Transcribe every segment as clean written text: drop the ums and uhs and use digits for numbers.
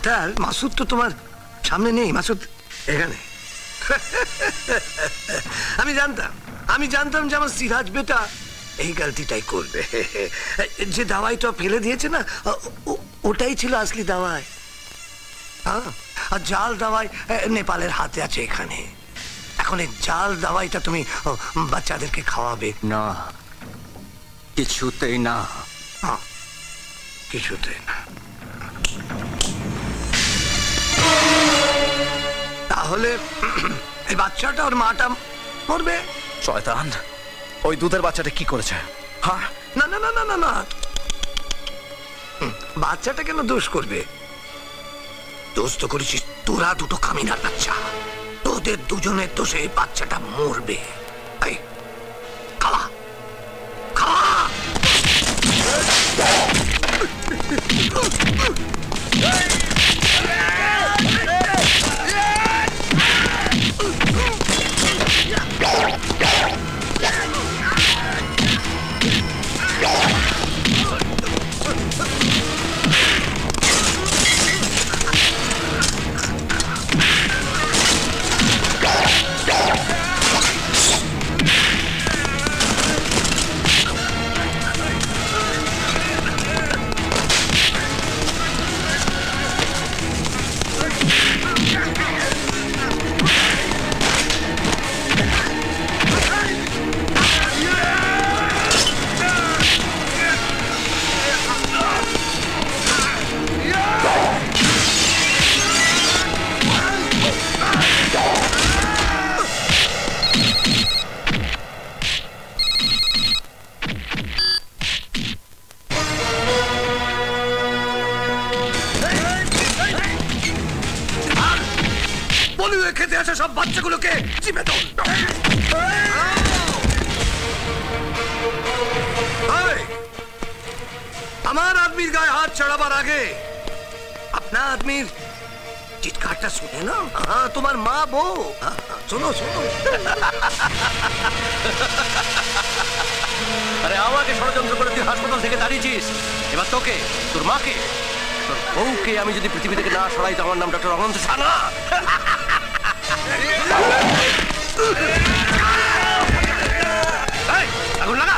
Doctor Masud তো তোমার সামনে নেই, মাসুদ এখানে। আমি জানতাম যে আমার সিরাজ বেটা এই গলতিটাই করবে। যে দাওয়াইটা ফেলে দিয়েছে না, ওটাই ছিল আসলি দাওয়াই। হ্যাঁ, আর জাল দাওয়াই নেপালের হাতে আছে এখানে। এখন এই জাল দাওয়াইটা তুমি বাচ্চাদেরকে খাওয়াবে না, কিছুতেই না। কিছুতেই না। তাহলে এই বাচ্চাটা ওর মাটা মরবে। শয়তান, ওই দুধের বাচ্চাটা কি করেছে? হ্যাঁ, না না না না না না, বাচ্চাটা কেন দোষ করবে? দোষ তো করেছিস তোরা, দুটো কামিনার বাচ্চা। তোদের দুজনের দোষে এই বাচ্চাটা মরবে। এই খাওয়া খাওয়া। খেতে আসে সব বাচ্চাগুলোকে চিপে দাও। আমার আদমির গায়ে হাত চড়াবার আগে আপনার আদমির চিৎকারটা শুনে না। তোমার মা বউ, শোনো শোনো। আরে আমাকে ষড়যন্ত্র করে তুই হাসপাতাল থেকে দাঁড়িয়েছিস, এবার তোকে, তোর মাকে, তোর বউকে আমি যদি পৃথিবী থেকে না সরাই তো আমার নাম ডক্টর অনন্ত সানা। আগুন লাগা।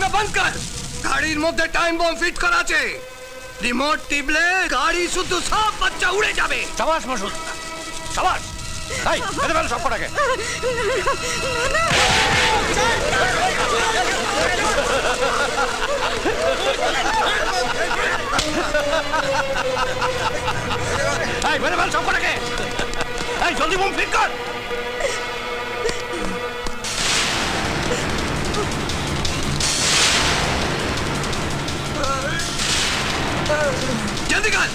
ভাঙা বন্ধ কর। গাড়ির মধ্যে টাইম বম ফিট করা আছে, রিমোট টিপলে গাড়ি শুধু সব বাচ্চা উড়ে যাবে। সাবাস মাসুদ, সাবাস। এই মেরে ফেল সব কটাকে। এই মেরে ফেল সব কটাকে। এই জলদি বম ফিট কর। जल्दी कर।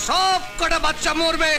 সব কটা বাচ্চা মরবে।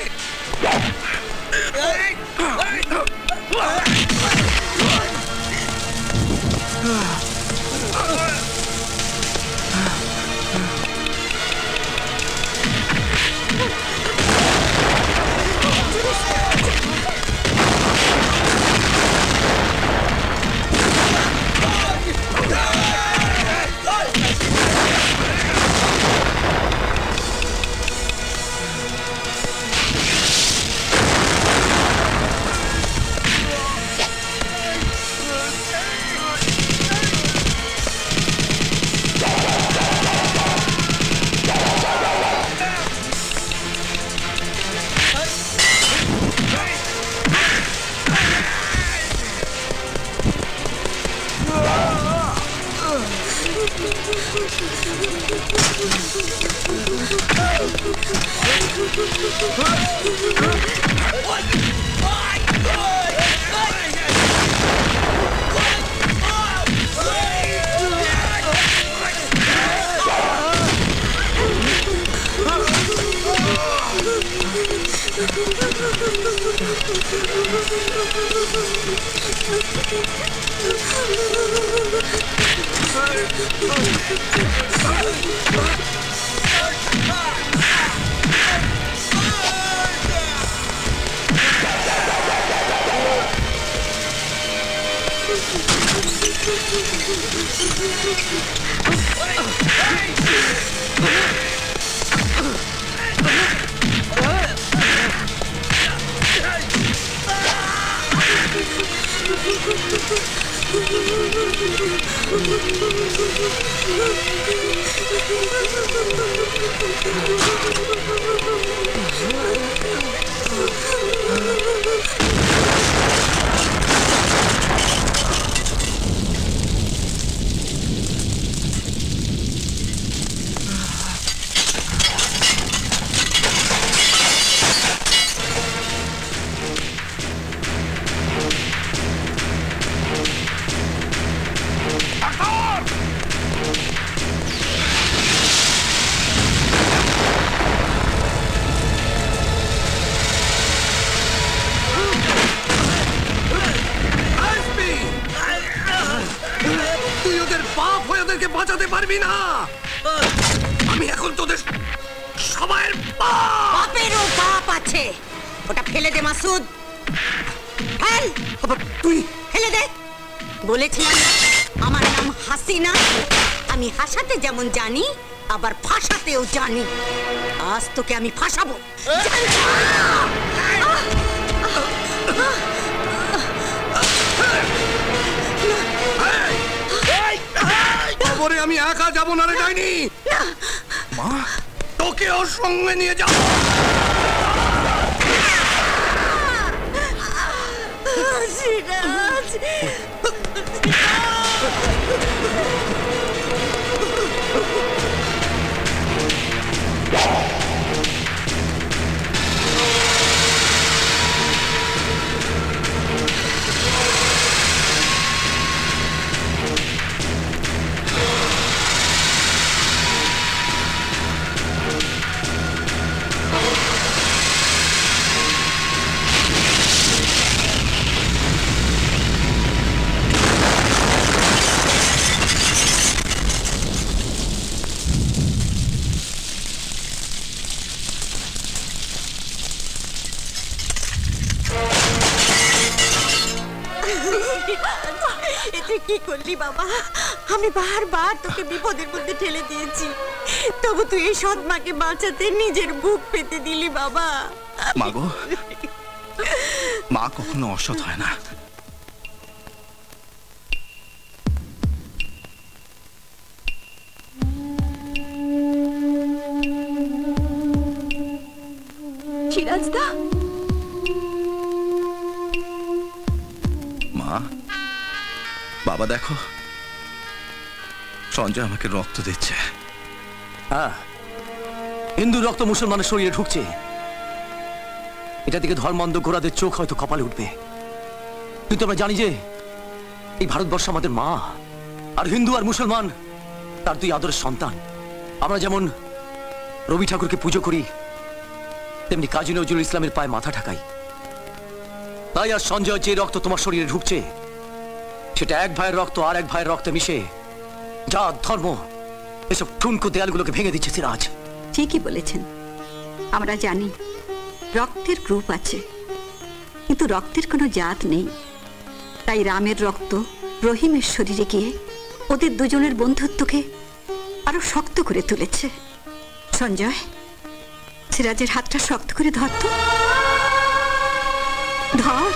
বাঁচাতে পারবি না। আমি এখন তোদের সবার বাপেরও বাপ আছে। ওটা ফেলে দে মাসুদ, ফেল। তুই ফেলে দে। বলেছিলাম আমার নাম হাসিনা, আমি হাসাতে যেমন জানি আবার ফাঁসাতেও জানি। আজ তোকে আমি ফাঁসাবো। খবরে আমি একা যাবো না রে ডাইনি। মা তোকে ওর সঙ্গে নিয়ে যাবো। বুঝলি বাবা, আমি বারবার তোকে বিপদের মধ্যে ঠেলে দিয়েছি, তবু তুই এই সৎ মাকে বাঁচাতে নিজের বুক পেতে দিলি বাবা। মা গো, মা কখনো অসৎ হয় না। সিরাজদা, মা, বাবা দেখো, সঞ্জয় আমাকে রক্ত দিচ্ছে। হ্যাঁ, হিন্দু রক্ত মুসলমানের শরীরে ঢুকছে, এটা থেকে ধর্মান্ধ ঘোড়াদের চোখ হয়তো কপালে উঠবে, কিন্তু আমরা জানি যে এই ভারতবর্ষ আমাদের মা, আর হিন্দু আর মুসলমান তার দুই আদরের সন্তান। আমরা যেমন রবি ঠাকুরকে পুজো করি, তেমনি কাজী নজরুল ইসলামের পায়ে মাথা ঠাকাই। তাই আর সঞ্জয় যে রক্ত তোমার শরীরে ঢুকছে, সেটা এক ভাইয়ের রক্ত আর এক ভাইয়ের রক্তে মিশে জাত ধর্ম এসব ঠুনকো দেয়ালগুলোকে ভেঙে দিচ্ছে সিরাজ। ঠিকই বলেছেন, আমরা জানি রক্তের গ্রুপ আছে, কিন্তু রক্তের কোনো জাত নেই। তাই রামের রক্ত রহিমের শরীরে গিয়ে ওদের দুজনের বন্ধুত্বকে আরো শক্ত করে তুলেছে। সঞ্জয়, সিরাজের হাতটা শক্ত করে ধর তো, ধর।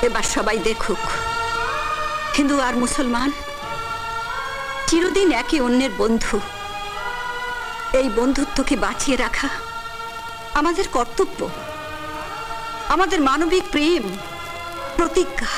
এবার সবাই দেখুক, হিন্দু আর মুসলমান চিরদিন একে অন্যের বন্ধু। এই বন্ধুত্বকে বাঁচিয়ে রাখা আমাদের কর্তব্য, আমাদের মানবিক প্রেম, প্রতিজ্ঞা।